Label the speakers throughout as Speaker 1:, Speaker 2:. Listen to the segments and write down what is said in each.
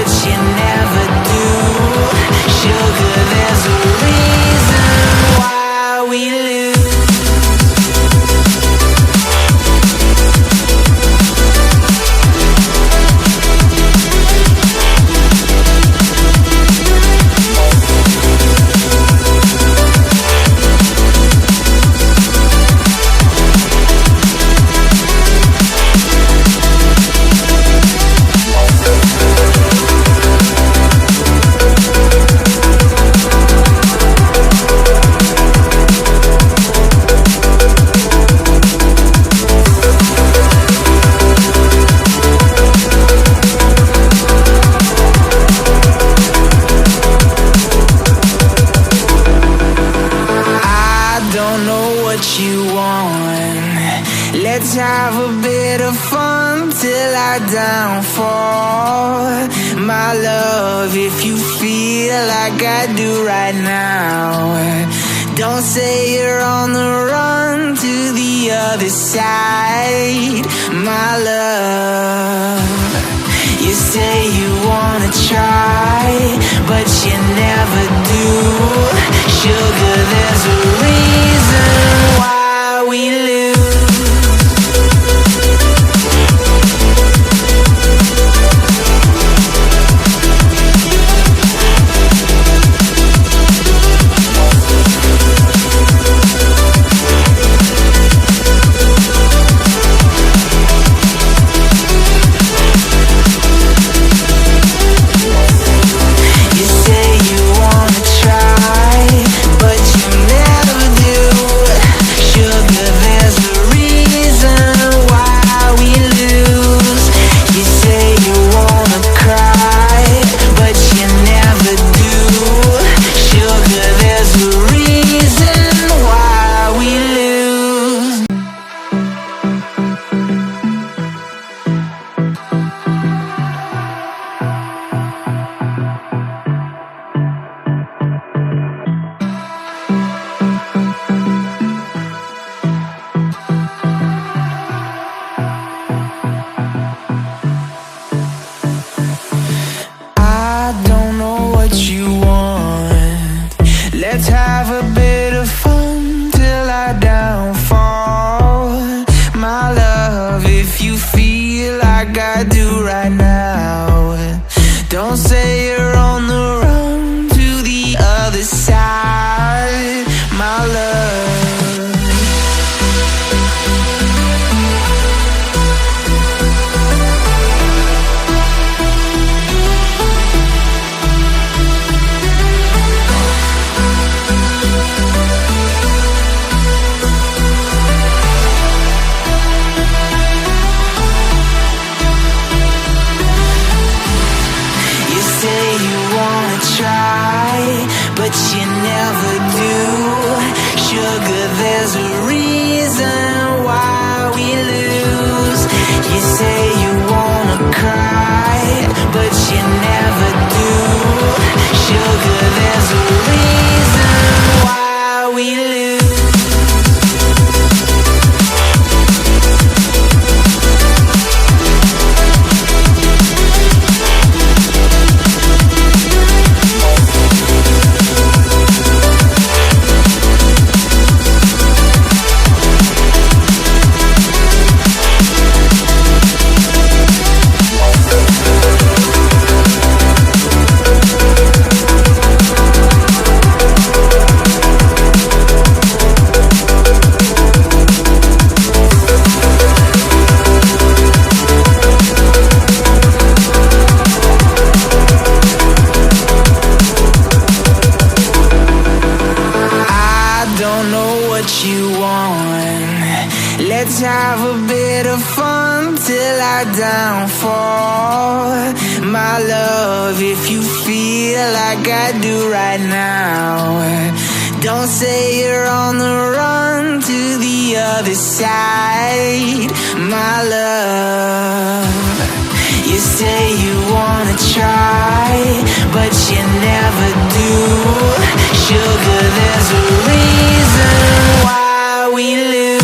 Speaker 1: but you never do. Sugar, there's a reason why we lose. Let's have a bit of fun till I downfall. My love, if you feel like I do right now, don't say you're on the run to the other side. My love, you say you wanna try, but you never do. Sugar, there's a reason why we lose. Let's have a bit of fun till I downfall. My love, if you feel like I do right now, don't say you're on the run to the other side. My love, but you never do. Sugar, there's a reason why we lose. You say you wanna cry, but you never do. Sugar, there's a reason why we lose. Let's have a bit of fun till I downfall. My love, if you feel like I do right now, don't say you're on the run to the other side. My love, you say you wanna try, but you never do. Sugar, there's a reason why we lose.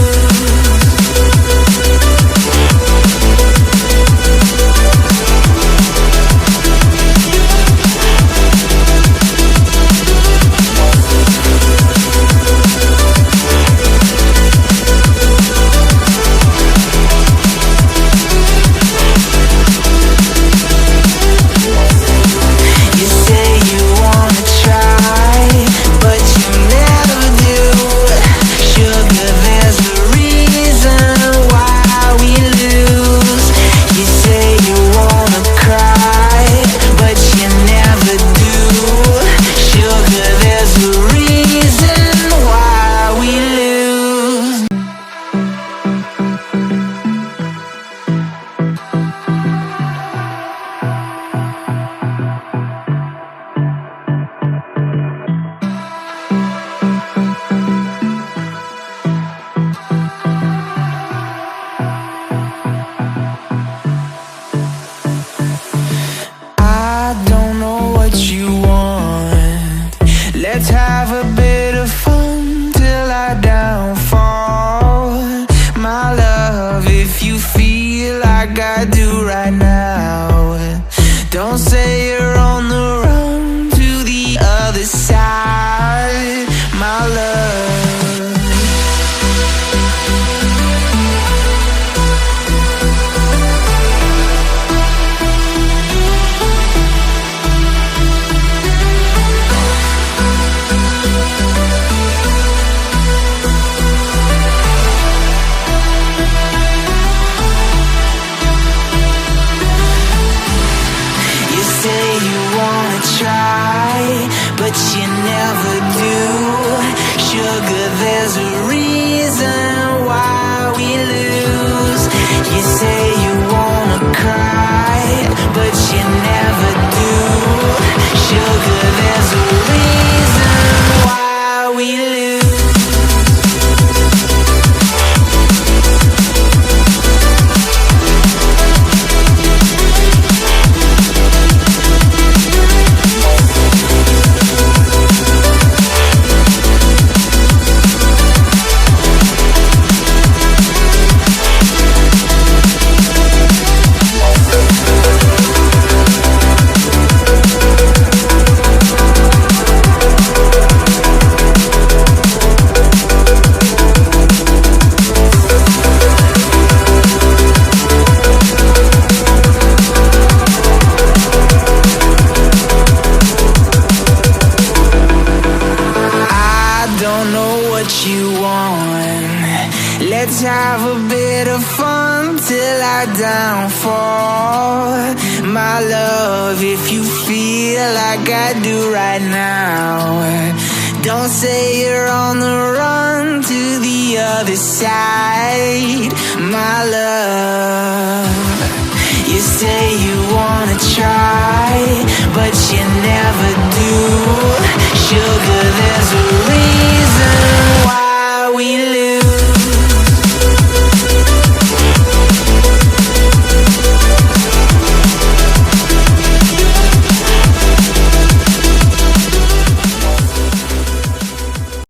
Speaker 1: if you feel like I do right now. Don't say you're on the run to the other side, my love. But you never do. Sugar, there's a reason why we lose. You say you wanna cry, but you never do. Sugar, there's a reason why we lose. Let's have a bit of fun till I downfall, my love, if you feel like I do right now. Don't say you're on the run to the other side, my love. You say you wanna try, but you never do. Sugar, there's a reason